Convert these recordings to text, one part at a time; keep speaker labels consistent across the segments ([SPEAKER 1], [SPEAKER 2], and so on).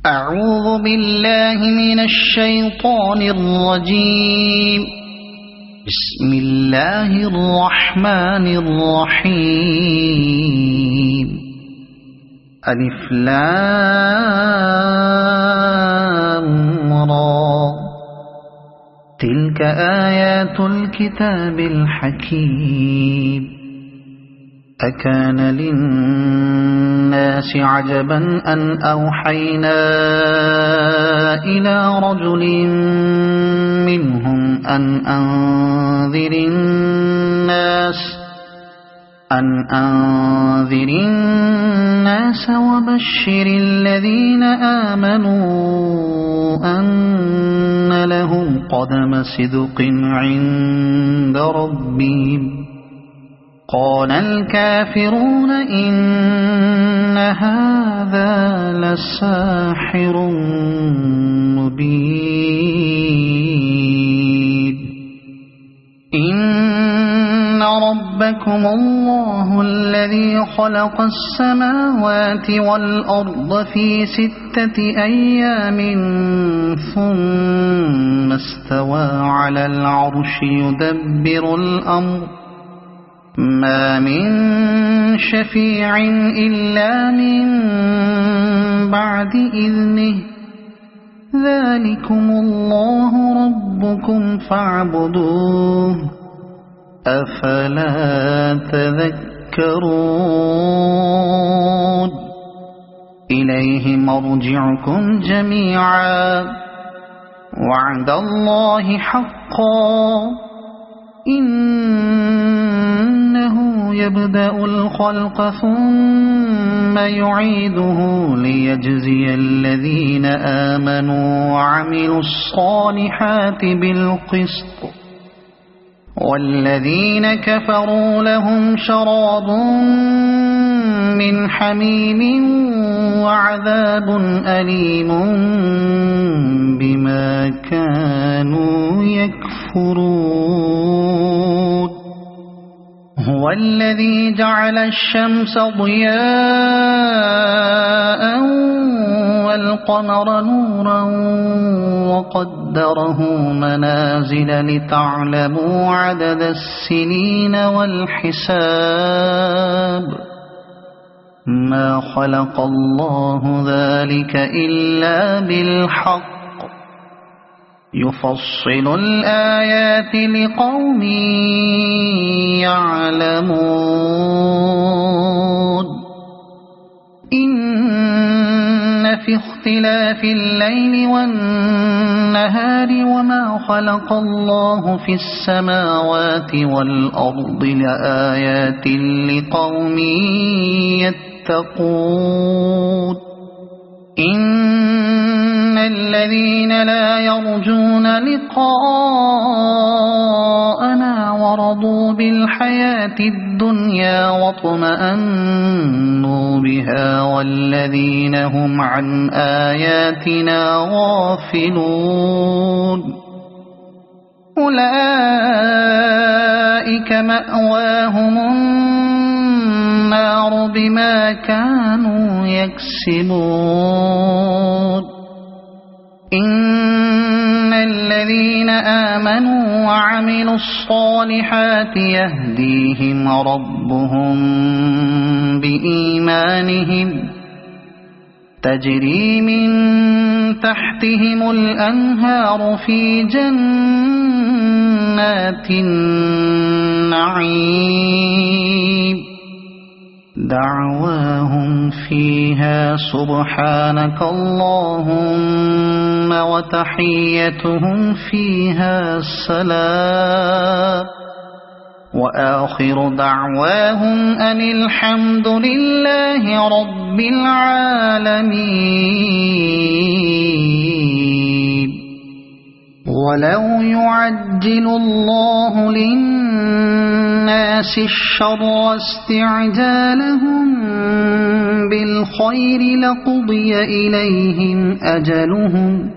[SPEAKER 1] أعوذ بالله من الشيطان الرجيم. بسم الله الرحمن الرحيم. ألف لام را. تلك آيات الكتاب الحكيم. أكان للناس عجبا أن أوحينا إلى رجل منهم أن أنذر الناس وبشر الذين آمنوا أن لهم قدم صدق عند ربهم. قال الكافرون إن هذا لساحر مبين. إن ربكم الله الذي خلق السماوات والأرض في 6 أيام ثم استوى على العرش يدبر الأمر ما من شفيع إلا من بعد إذنه. ذلكم الله ربكم فاعبدوه أفلا تذكرون. إليه مرجعكم جميعا وعد الله حقا. إنه يبدأ الخلق ثم يعيده ليجزي الذين آمنوا وعملوا الصالحات بالقسط والذين كفروا لهم شراب من حميم وعذاب أليم بما كانوا يكفرون. هو الذي جعل الشمس ضياء والقمر نورا وقدره منازل لتعلموا عدد السنين والحساب. ما خلق الله ذلك إلا بالحق. يفصل الآيات لقوم يعلمون. إن في اختلاف الليل والنهار وما خلق الله في السماوات والأرض لآيات لقوم يتقون. إن الذين لا يرجون لقاءنا ورضوا بالحياة الدنيا واطمأنوا بها والذين هم عن آياتنا غافلون أولئك مأواهم النار بما كانوا يكسبون. إن الذين آمنوا وعملوا الصالحات يهديهم ربهم بإيمانهم تجري من تحتهم الأنهار في جنات النعيم. دعواهم فيها سبحانك اللهم وتحيتهم فيها سلام وآخر دعواهم أن الحمد لله رب العالمين. ولو يعجل الله للناس الشر استعجالهم بالخير لقضي إليهم أجلهم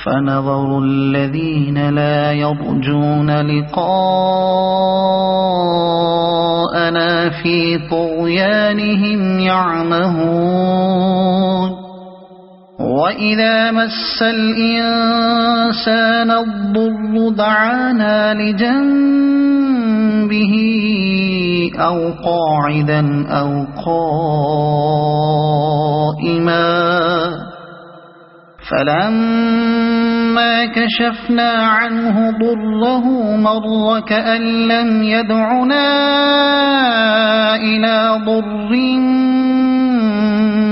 [SPEAKER 1] فنظر الذين لا يرجون لقاءنا في طغيانهم يعمهون وإذا مس الإنسان الضر دعانا لجنبه أو قاعدا أو قائما فلما كشفنا عنه ضره مر كأن لم يدعنا إلى ضر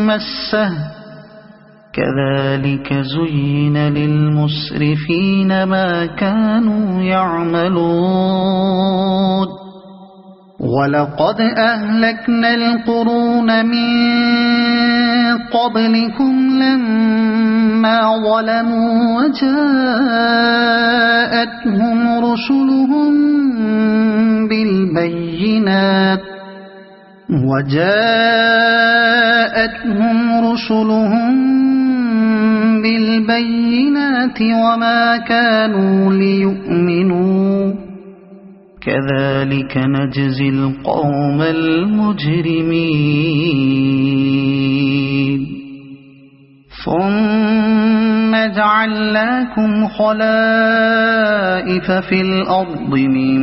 [SPEAKER 1] مسه كذلك زين للمسرفين ما كانوا يعملون ولقد أهلكنا القرون من قبلكم لما ظلموا وجاءتهم رسلهم بالبينات وما كانوا ليؤمنوا كذلك نجزي القوم المجرمين ثم جعلناكم خلائف في الأرض من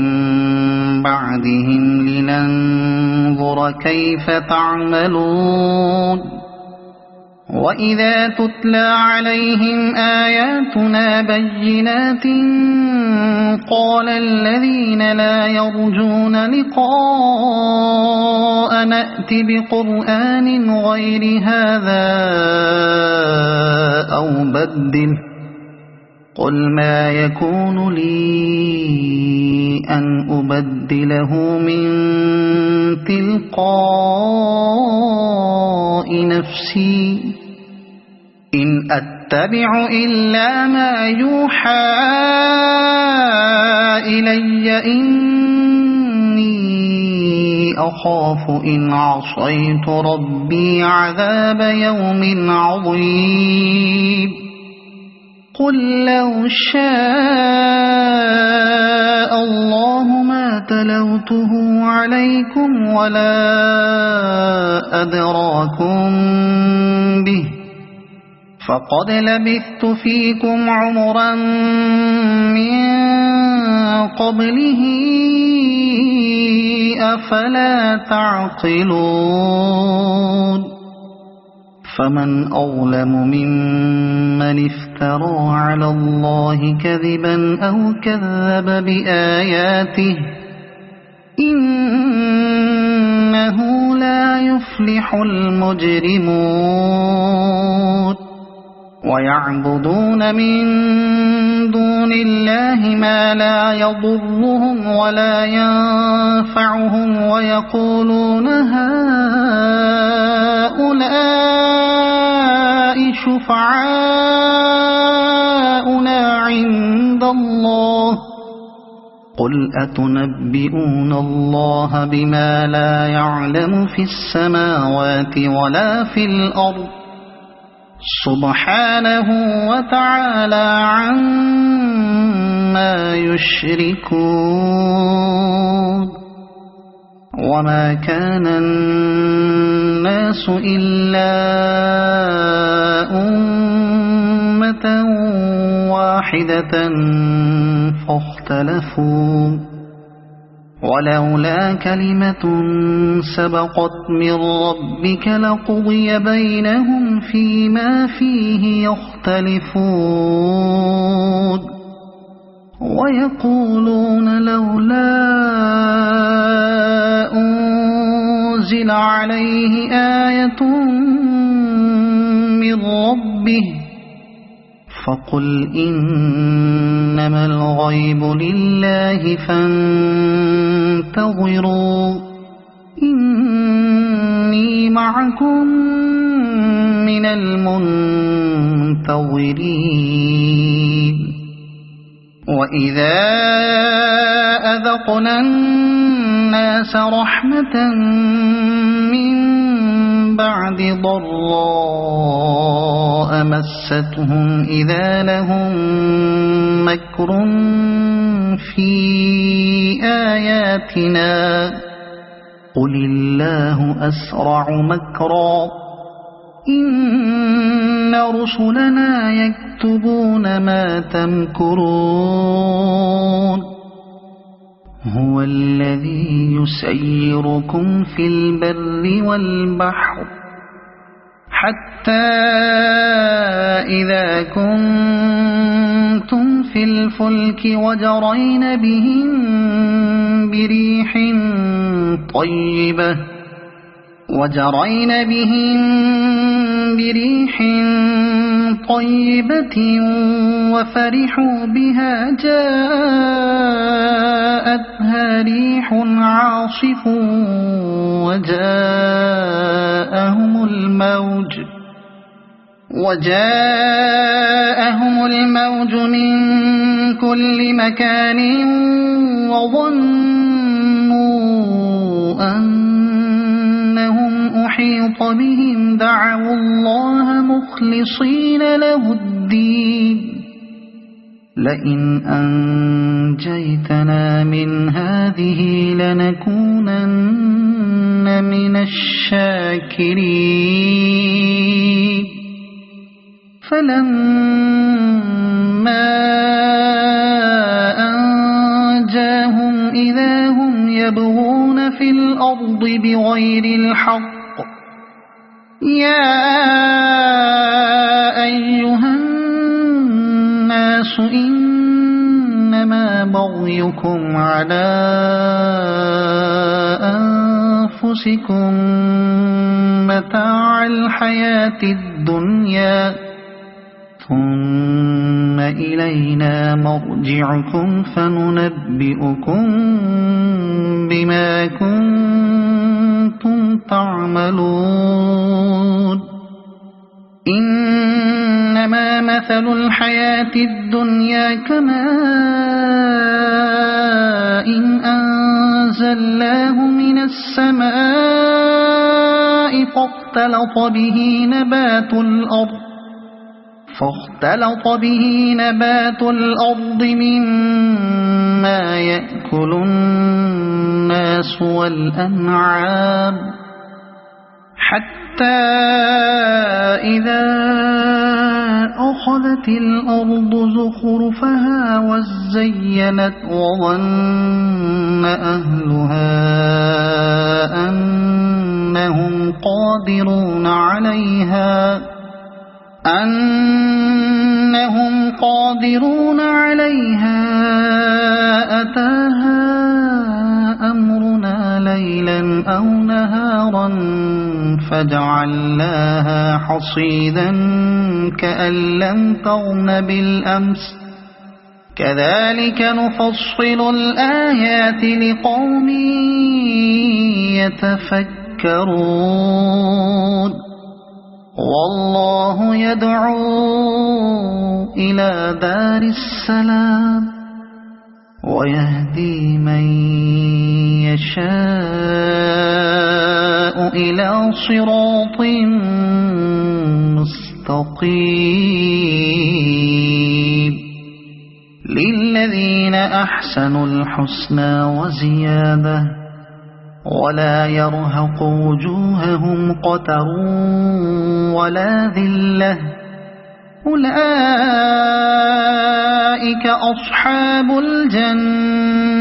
[SPEAKER 1] بعدهم لننظر كيف تعملون وإذا تتلى عليهم آياتنا بينات قال الذين لا يرجون لقاء نأت بقرآن غير هذا أو بدله قل ما يكون لي أن أبدله من تلقاء نفسي إن أتبع إلا ما يوحى إلي إني أخاف إن عصيت ربي عذاب يوم عظيم قل لو شاء الله ما تلوته عليكم ولا أدراكم به فقد لبثت فيكم عمرا من قبله أفلا تعقلون فمن أظلم ممن افترى على الله كذبا أو كذب بآياته إنه لا يفلح المجرمون ويعبدون من دون الله ما لا يضرهم ولا ينفعهم ويقولون هؤلاء شفعاؤنا عند الله قل أتنبئون الله بما لا يعلم في السماوات ولا في الأرض سبحانه وتعالى عما يشركون وما كان الناس إلا أمة واحدة فاختلفوا ولولا كلمة سبقت من ربك لقضي بينهم فيما فيه يختلفون ويقولون لولا أنزل عليه آية من ربه فقل إنما الغيب لله فانتظروا إني معكم من المنتظرين وإذا أذقنا الناس رحمة من بعد ضراء مستهم إذا لهم مكر في آياتنا قل الله أسرع مكرا إن رسلنا يكتبون ما تمكرون هو الذي يسيركم في البر والبحر حتى إذا كنتم في الفلك وجرين بهم بريح طيبة وفرحوا بها جاءتها ريح عاصف وجاءهم الموج من كل مكان وظنوا أنهم أحيط بهم دعوا الله مخلصين له الدين لئن أنجيتنا من هذه لنكونن من الشاكرين فلما أنجاهم إذا هم يبغون في الأرض بغير الحق يا أيها الناس إنما بغيكم على أنفسكم متاع الحياة الدنيا ثم إلينا مرجعكم فننبئكم بما كنتم تعملون إنما مثل الحياة الدنيا كماء أنزلناه من السماء فاختلط به نبات الأرض مما يأكل الناس والأنعام حتى إذا أخذت الأرض زخرفها وزينت وظن أهلها أنهم قادرون عليها أتاها أمرنا ليلا أو نهارا فجعلناها حصيدا كأن لم تغن بالأمس كذلك نفصل الآيات لقوم يتفكرون والله يدعو إلى دار السلام ويهدي من يشاء إلى صراط مستقيم للذين أحسنوا الحسنى وزيادة ولا يرهق وجوههم قتر ولا ذلة أولئك أصحاب الجنة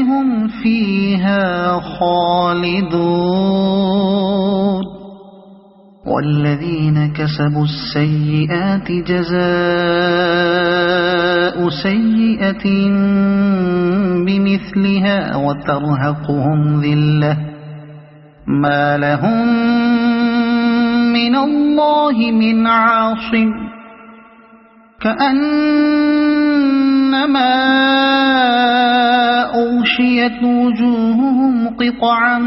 [SPEAKER 1] هم فيها خالدون والذين كسبوا السيئات جزاء سيئة بمثلها وترهقهم ذلة ما لهم من الله من عاصم كأنما أغشيت وجوههم قطعا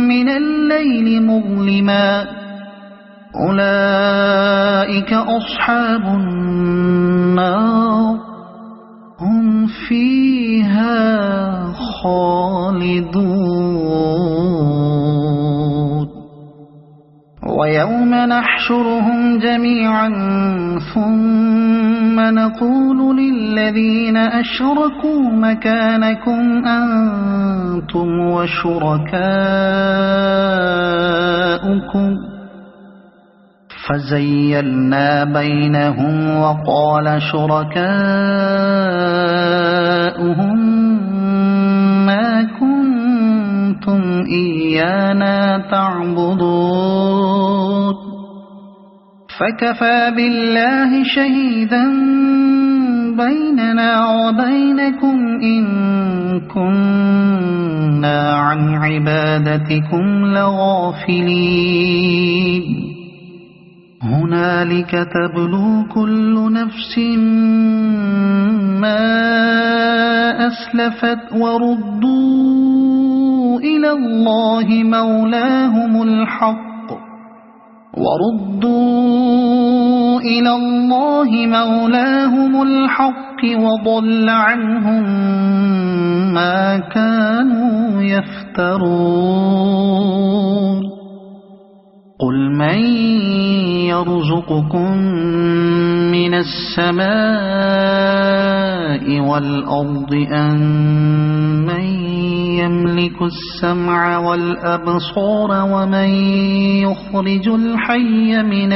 [SPEAKER 1] من الليل مظلما أولئك أصحاب النار هم فيها خالدون ويوم نحشرهم جميعا ثم نقول للذين أشركوا مكانكم أنتم وشركاؤكم فزيلنا بينهم وقال شركاؤهم ما كنتم إيانا تعبدون فكفى بالله شهيدا بيننا وبينكم إن كنا عن عبادتكم لغافلين هنالك تبلو كل نفس ما أسلفت وردوا إلى الله مولاهم الحق وضل عنهم ما كانوا يفترون قل من يرزقكم من السماء والأرض أمن يملك السمع والأبصار ومن يخرج الحي من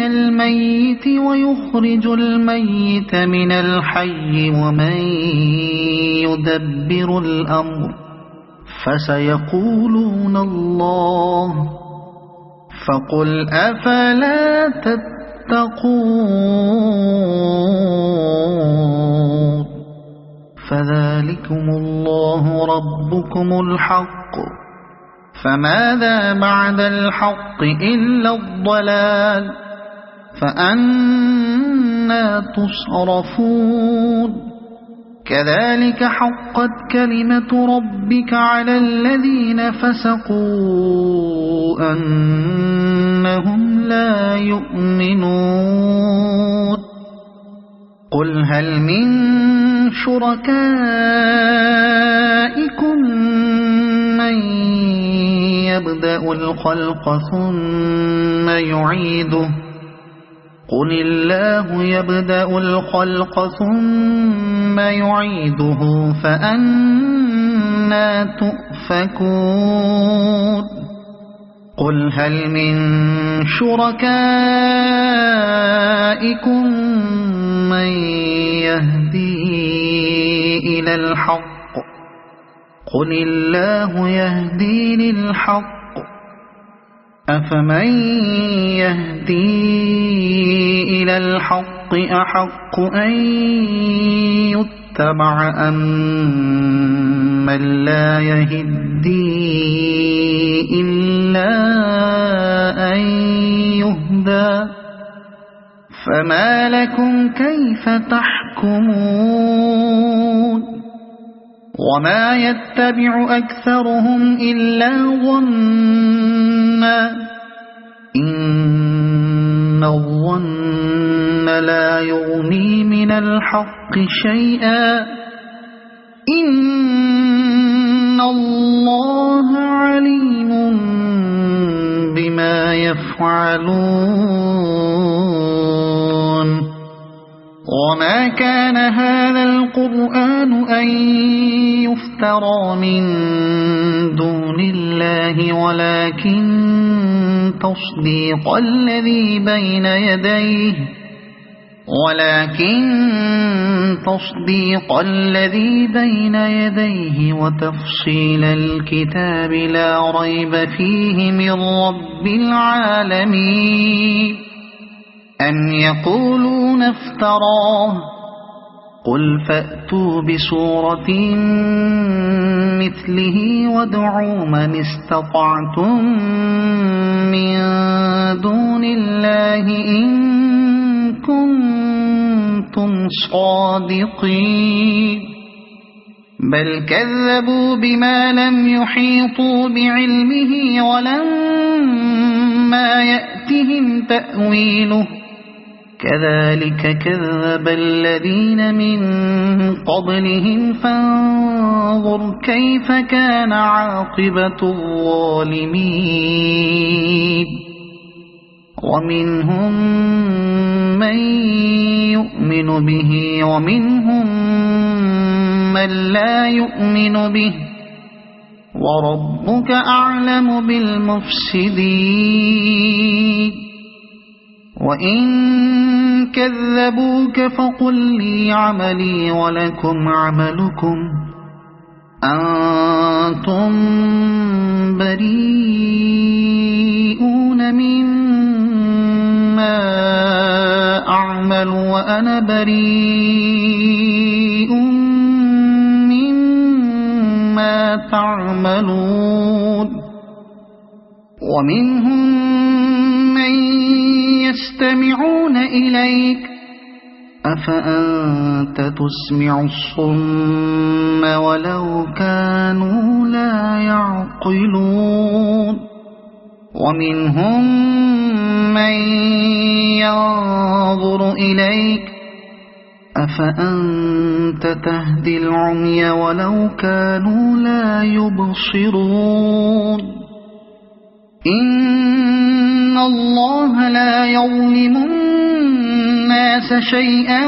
[SPEAKER 1] الميت ويخرج الميت من الحي ومن يدبر الأمر فسيقولون الله فقل أفلا تتقون فذلكم الله ربكم الحق فماذا بعد الحق إلا الضلال فأنى تصرفون كذلك حقت كلمة ربك على الذين فسقوا أنهم لا يؤمنون قل هل من شركائكم من يبدأ الخلق ثم يعيده قل الله يبدأ الخلق ثم يعيده فأنى تؤفكون قل هل من شركائكم من يهدي إلى الحق قل الله يهدي للحق أفمن يهدي إلى الحق أحق أن يتبع أم من لا يهدي إلا أن يهدى فما لكم كيف تحكمون وما يتبع أكثرهم إلا ظنا إن الظن لا يغني من الحق شيئا إن الله عليم بما يفعلون وما كان هذا القرآن أن يفترى من دون الله ولكن تصديق الذي بين يديه وتفصيل الكتاب لا ريب فيه من رب العالمين أم يقولون افتراه قل فأتوا بسورة مثله وادعوا من استطعتم من دون الله إن كنتم صادقين بل كذبوا بما لم يحيطوا بعلمه ولما يأتهم تأويله كذلك كذب الذين من قبلهم فانظر كيف كان عاقبة الظالمين ومنهم من يؤمن به ومنهم من لا يؤمن به وربك أعلم بالمفسدين وإن كذبوك فقل لي عملي ولكم عملكم أنتم بريئون مما أعمل وأنا بريء مما تعملون ومنهم من يستمعون إليك أفأنت تسمع الصم ولو كانوا لا يعقلون ومنهم من ينظر إليك أفأنت تهدي العمي ولو كانوا لا يبصرون إن الله لا يظلم الناس شيئا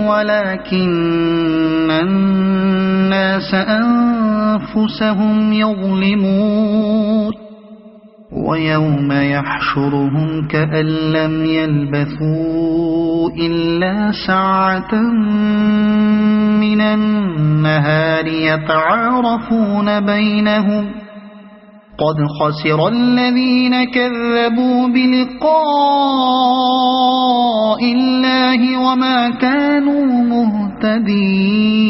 [SPEAKER 1] ولكن الناس أنفسهم يظلمون ويوم يحشرهم كأن لم يلبثوا إلا ساعة من النهار يتعارفون بينهم قد خسر الذين كذبوا بلقاء الله وما كانوا مهتدين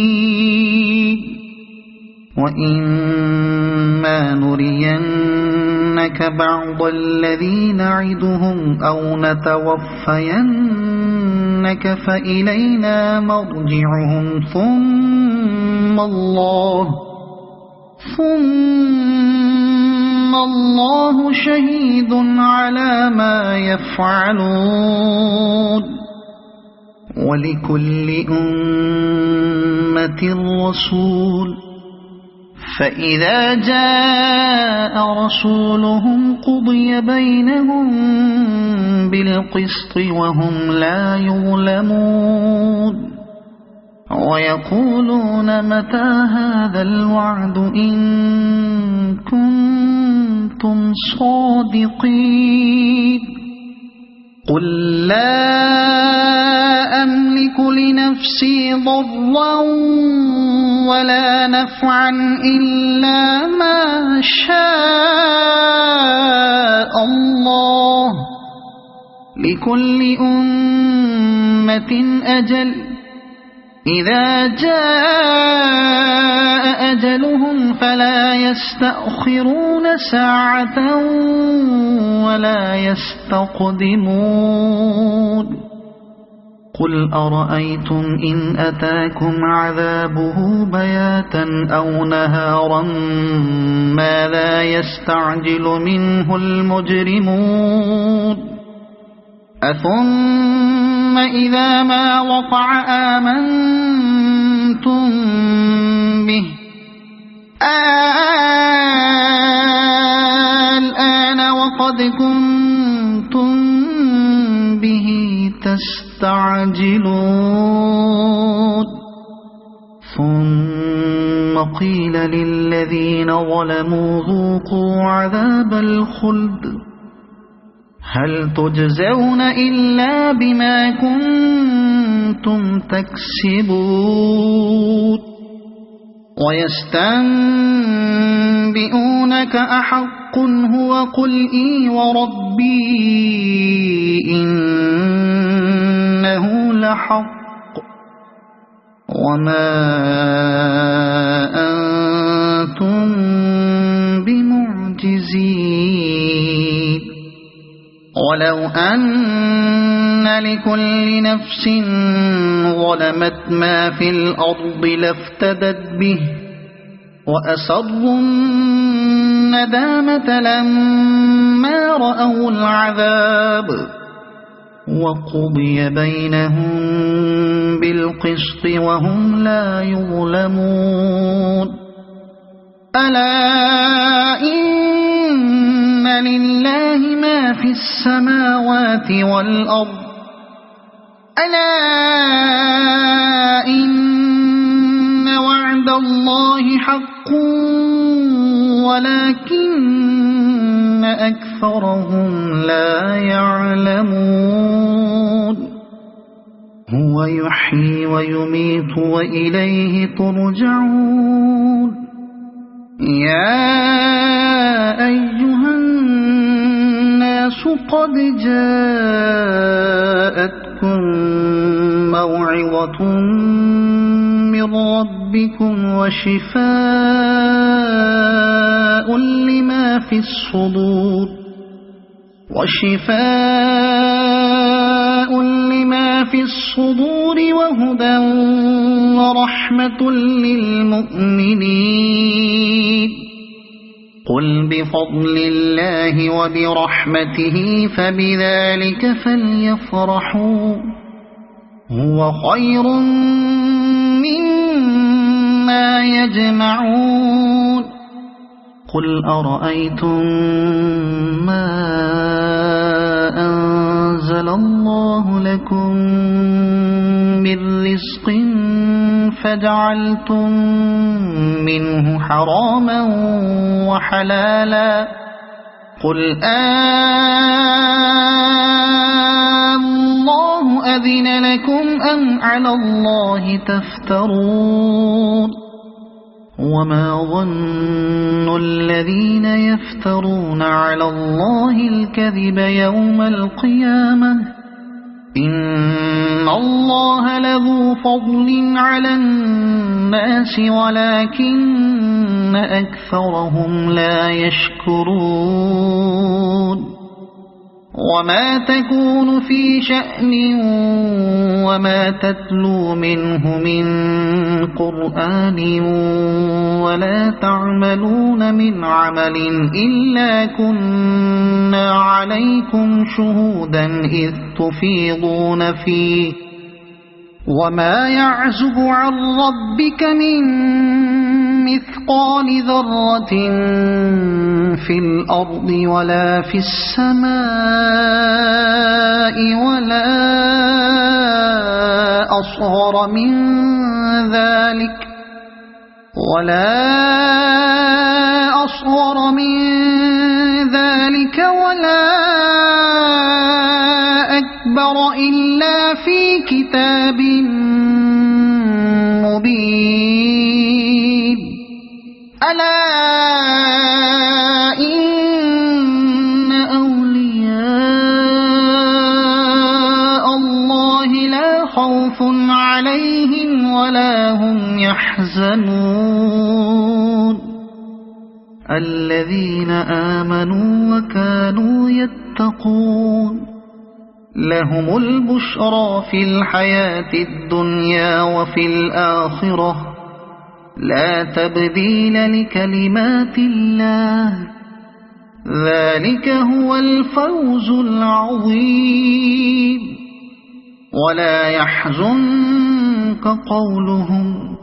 [SPEAKER 1] وإما نرينك بعض الذي نعدهم أو نتوفينك فإلينا مرجعهم ثم الله شهيد على ما يفعلون ولكل أمة رسول فإذا جاء رسولهم قضي بينهم بالقسط وهم لا يظلمون ويقولون متى هذا الوعد إن كنتم صادقين قل لا أملك لنفسي ضرا ولا نفعا إلا ما شاء الله لكل أمة أجل إذا جاء أجلهم فلا يستأخرون ساعة ولا يستقدمون قل أرأيتم إن أتاكم عذابه بياتا أو نهارا ماذا يستعجل منه المجرمون أثم إذا ما وقع آمنتم به الآن وقد كنتم به تستعجلون ثم قيل للذين ظلموا ذوقوا عذاب الخلد هل تجزون إلا بما كنتم تكسبون ويستنبئونك أحق هو قل إي وربي إنه لحق وما أنتم بمعجزين ولو أن لكل نفس ظلمت ما في الأرض لافتدت به وأسروا الندامة لما رأوا العذاب وقضي بينهم بالقسط وهم لا يظلمون ألا إن لله ما في السماوات والأرض ألا إن وعد الله حق ولكن أكثرهم لا يعلمون هو يحيي ويميت وإليه ترجعون يا أيها الناس قد جاءتكم موعظة من ربكم وشفاء لما في الصدور وهدى ورحمة للمؤمنين قل بفضل الله وبرحمته فبذلك فليفرحوا هو خير مما يجمعون قل أرأيتم ما أنزل الله لكم من رزق فجعلتم منه حراما وحلالا قل الله أذن لكم أم على الله تفترون وما ظن الذين يفترون على الله الكذب يوم القيامة إن الله لذو فضل على الناس ولكن أكثرهم لا يشكرون وما تكون في شأن وما تتلو منه من قرآن ولا تعملون من عمل إلا كنا عليكم شهودا إذ تفيضون فيه وما يعزب عن ربك من مثقال ذرة في الأرض ولا في السماء ولا أصغر من ذلك ولا أكبر إلا في كتاب مبين ألا إن أولياء الله لا خوف عليهم ولا هم يحزنون الذين آمنوا وكانوا يتقون لهم البشرى في الحياة الدنيا وفي الآخرة لا تبديل لكلمات الله ذلك هو الفوز العظيم ولا يحزنك قولهم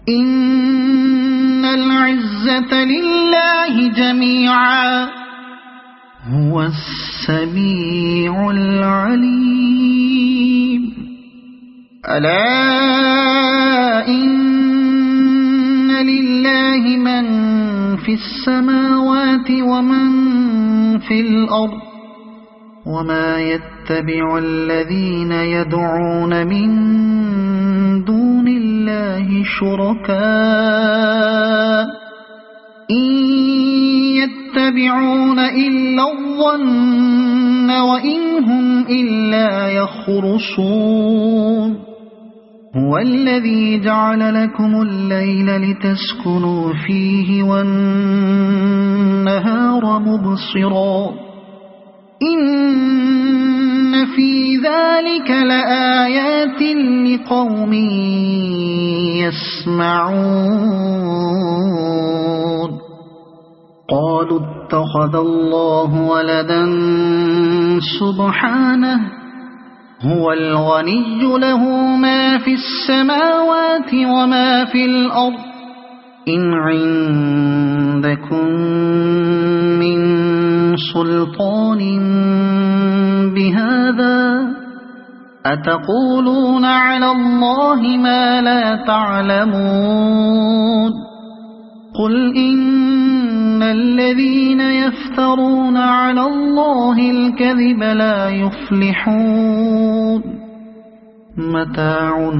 [SPEAKER 1] إن العزة لله جميعا هو السميع العليم ألا إن لله من في السماوات ومن في الأرض وما يتبع الذين يدعون من دون الله شركاء إن يتبعون إلا الظن وإن هم إلا يخرصون هو الذي جعل لكم الليل لتسكنوا فيه والنهار مبصرا إن في ذلك لآيات لقوم يسمعون قالوا اتخذ الله ولدا سبحانه هو الغني له ما في السماوات وما في الأرض إن عندكم من سلطان بهذا أتقولون على الله ما لا تعلمون قل إن إن الذين يفترون على الله الكذب لا يفلحون متاع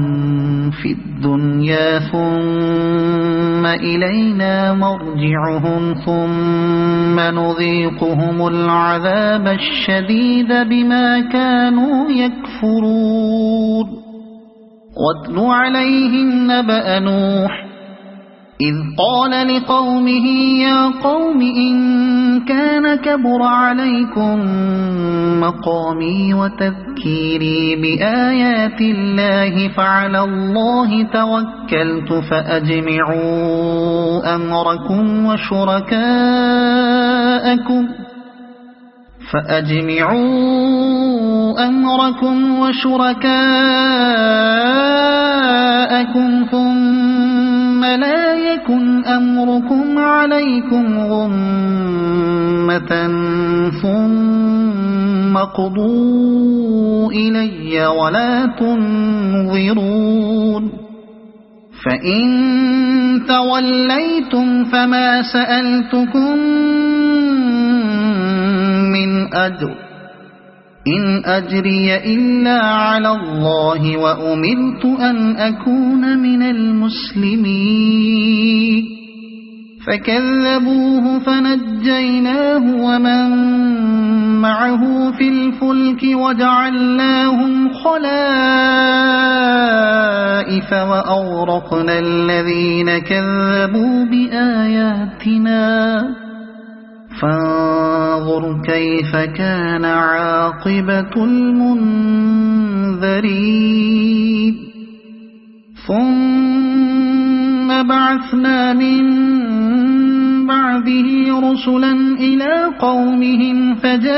[SPEAKER 1] في الدنيا ثم إلينا مرجعهم ثم نذيقهم العذاب الشديد بما كانوا يكفرون واتل عليهم نبأ نوح إذ قال لقومه يا قوم إن كان كبر عليكم مقامي وتذكيري بآيات الله فعلى الله توكلت فأجمعوا أمركم وشركاءكم ثم لا يكن أمركم عليكم غمة ثم قضوا إلي ولا تنظرون فإن توليتم فما سألتكم من أجر إن أجري إلا على الله وأمرت أن أكون من المسلمين فكذبوه فنجيناه ومن معه في الفلك وجعلناهم خلائف وأغرقنا الذين كذبوا بآياتنا فانظر كيف كان عاقبة المنذرين ثم بعثنا من بعده رسلا إلى قومهم فجاءوهم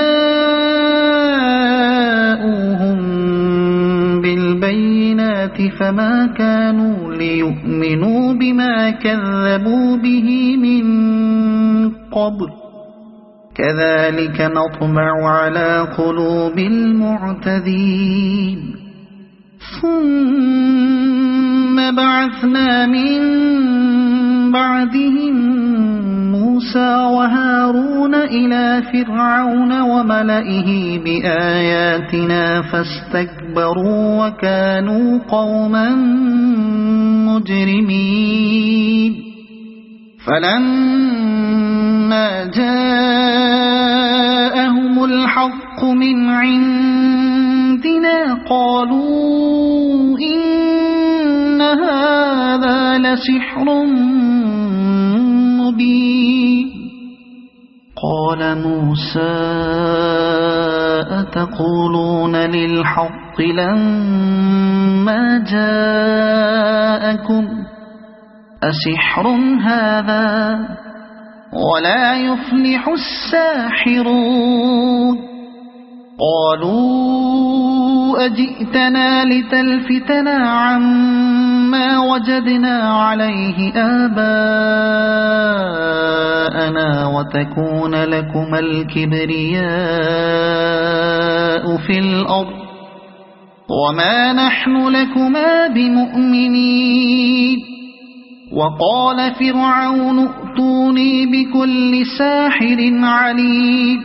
[SPEAKER 1] بالبينات فما كانوا ليؤمنوا بما كذبوا به من قبل كذلك نطبع على قلوب المعتدين ثم بعثنا من بعدهم موسى وهارون إلى فرعون وملئه بآياتنا فاستكبروا وكانوا قوما مجرمين فلما جاءهم الحق من عندنا قالوا إن هذا لسحر مبين قال موسى أتقولون للحق لما جاءكم أسحر هذا ولا يفلح الساحرون قالوا أجئتنا لتلفتنا عما وجدنا عليه آباءنا وتكون لكما الكبرياء في الأرض وما نحن لكما بمؤمنين وقال فرعون ائتوني بكل ساحر عليم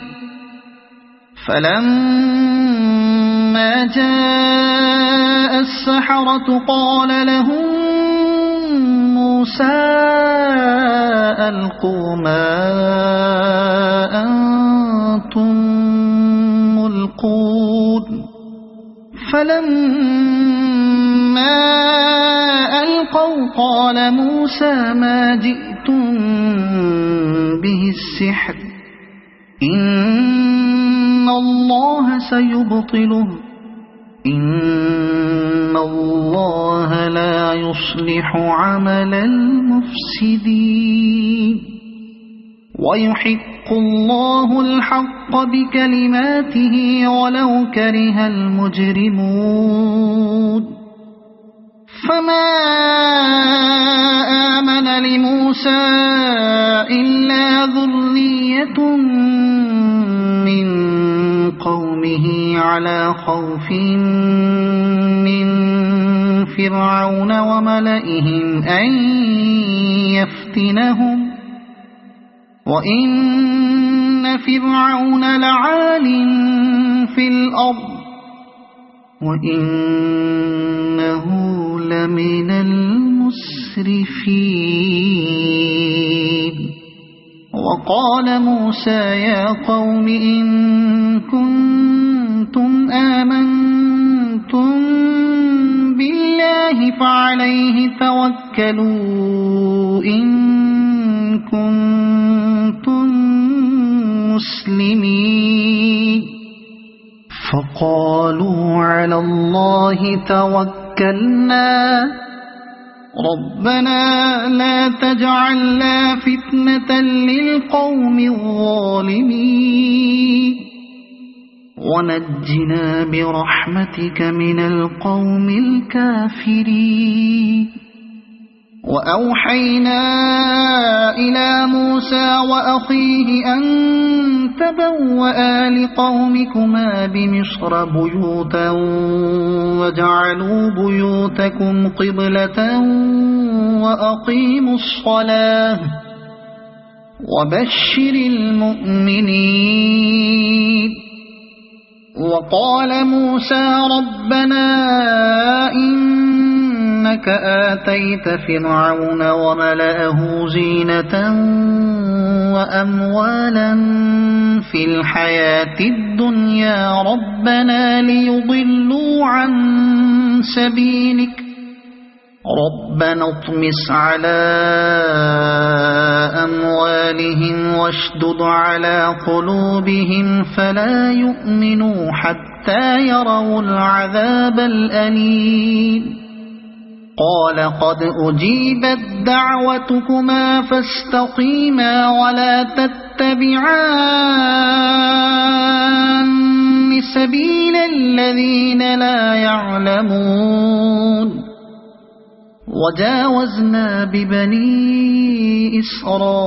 [SPEAKER 1] فلما جاء السحرة قال لهم موسى ألقوا ما أنتم ملقون فلما ألقوا قال موسى ما جئتم به السحر إن الله سيبطله إن الله لا يصلح عمل المفسدين ويحق الله الحق بكلماته ولو كره المجرمون فما آمن لموسى إلا ذرية من قومه على خوف من فرعون وملئهم أن يفتنهم وإن فرعون لعال في الأرض وإنه لمن المسرفين وقال موسى يا قوم إن كنتم آمنتم بالله فعليه توكلوا إن كنتم مسلمين فقالوا على الله توكلنا ربنا لا تجعلنا فتنة للقوم الظالمين ونجنا برحمتك من القوم الكافرين وأوحينا إلى موسى وأخيه أن تبوأ لقومكما بمصر بيوتا وجعلوا بيوتكم قبلة وأقيموا الصلاة وبشر المؤمنين وقال موسى ربنا إنك آتيت فرعون وملأه زينة وأموالا في الحياة الدنيا ربنا ليضلوا عن سبيلك ربنا اطمس على أموالهم واشدد على قلوبهم فلا يؤمنوا حتى يروا العذاب الأليم قال قد أجيبت دعوتكما فاستقيما ولا تتبعان سبيل الذين لا يعلمون وجاوزنا ببني إسرائيل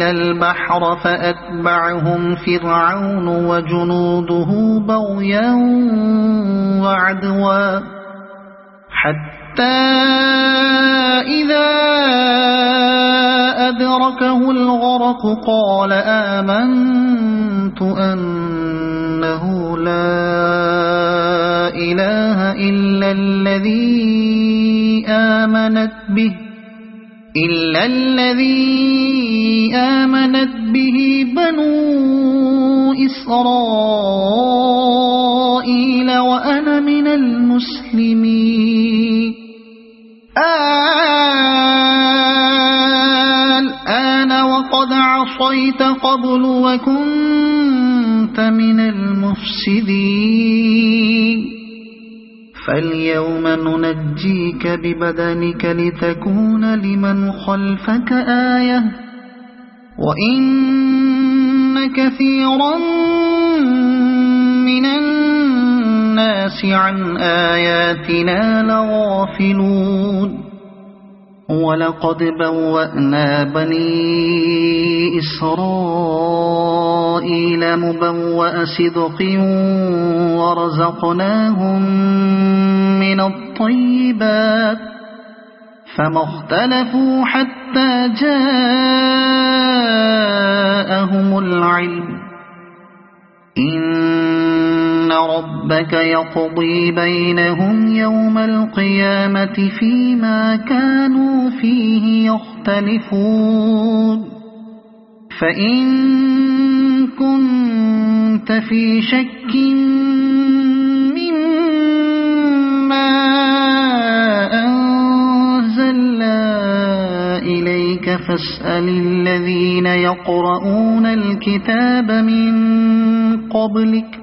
[SPEAKER 1] البحر فأتبعهم فرعون وجنوده بغيا وعدوا حتى إذا أدركه الغرق قال آمنت أنه لا إله إلا الذي آمنت به بنو إسرائيل وأنا من المسلمين الآن وقد عصيت قبل وكنت من المفسدين فاليوم ننجيك ببدنك لتكون لمن خلفك آية وإن كثيرا من الناس عن آياتنا لغافلون ولقد بوأنا بني إسرائيل مبوأ صدق ورزقناهم من الطيبات فما اختلفوا حتى جاءهم العلم إن ربك يقضي بينهم يوم القيامة فيما كانوا فيه يختلفون فإن كنت في شك مما أنزلنا إليك فاسأل الذين يقرؤون الكتاب من قبلك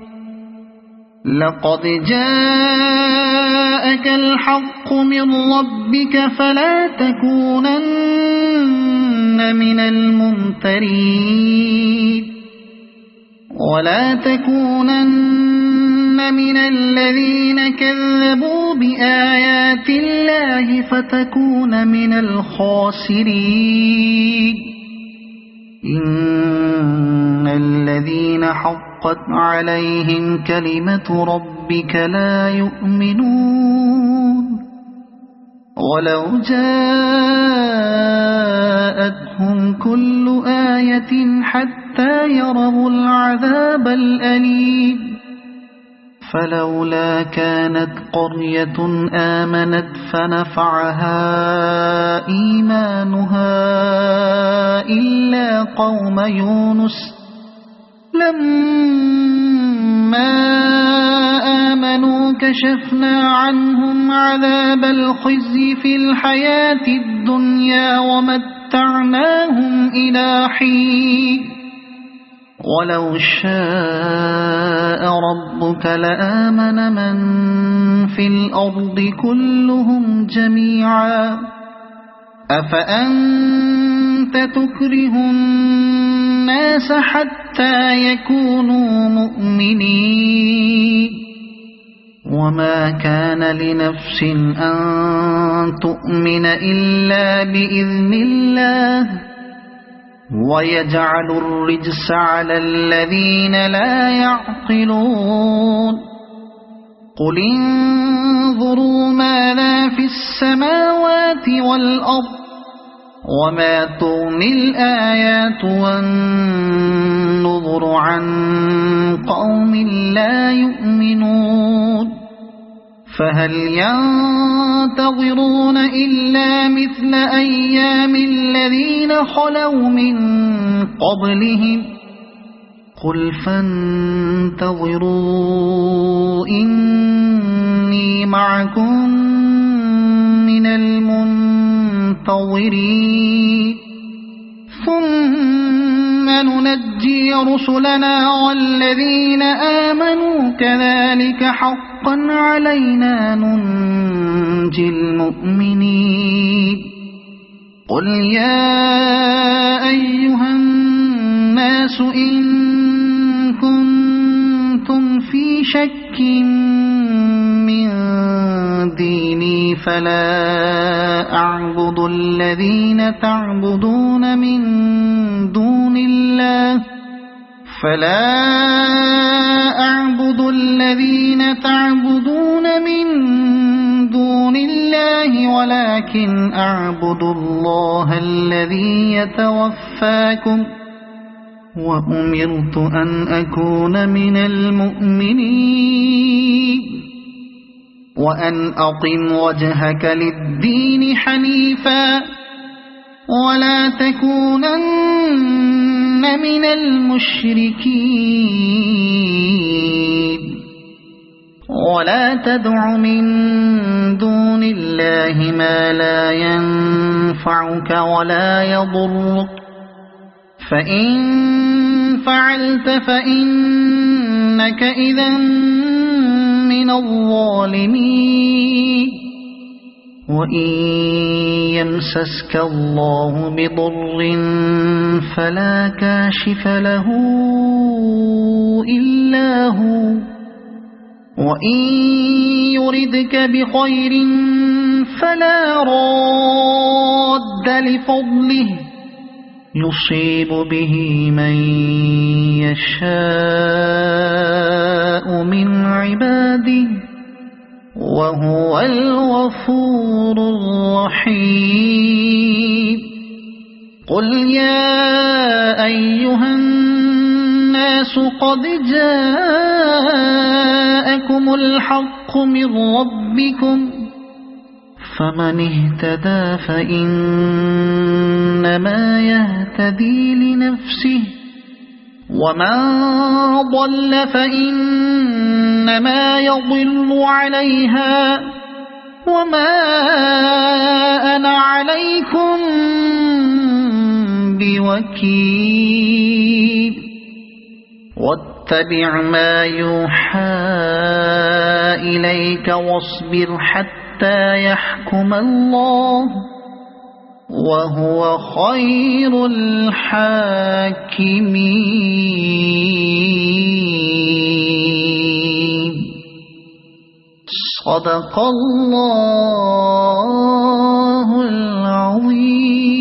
[SPEAKER 1] لقد جاءك الحق من ربك فلا تكونن من الممترين ولا تكونن من الذين كذبوا بآيات الله فتكون من الخاسرين إن الذين حقت عليهم كلمة ربك لا يؤمنون ولو جاءتهم كل آية حتى يروا العذاب الأليم فلولا كانت قرية آمنت فنفعها إيمانها إلا قوم يونس لما آمنوا كشفنا عنهم عذاب الخزي في الحياة الدنيا ومتعناهم إلى حين ولو شاء ربك لآمن من في الأرض كلهم جميعا أفأنت تكره الناس حتى يكونوا مؤمنين وما كان لنفس أن تؤمن إلا بإذن الله ويجعل الرجس على الذين لا يعقلون قل انظروا ماذا في السماوات والأرض وما تغني الآيات والنذر عن قوم لا يؤمنون فهل ينتظرون إلا مثل أيام الذين خلوا من قبلهم قل فانتظروا إني معكم من المنتظرين ثم ننجي رسلنا والذين آمنوا كذلك حقا علينا ننجي المؤمنين قل يا أيها الناس إن كنتم في شك من ديني فلا أعبد الذين تعبدون من دون الله ولكن أعبد الله الذي يتوفاكم وأمرت أن أكون من المؤمنين وأن أقم وجهك للدين حنيفا ولا تكونن من المشركين ولا تدع من دون الله ما لا ينفعك ولا يضرك فإن فعلت فإنك إذا من الظالمين وإن يمسسك الله بضر فلا كاشف له إلا هو وإن يردك بخير فلا راد لفضله يصيب به من يشاء من عباده وهو الغفور الرحيم قل يا أيها الناس قد جاءكم الحق من ربكم فمن اهتدى فإنما يهتدي لنفسه ومن ضل فإنما يضل عليها وما أنا عليكم بوكيل واتبع ما يوحى إليك واصبر حتى يحكم الله وهو خير الحاكمين صدق الله العظيم.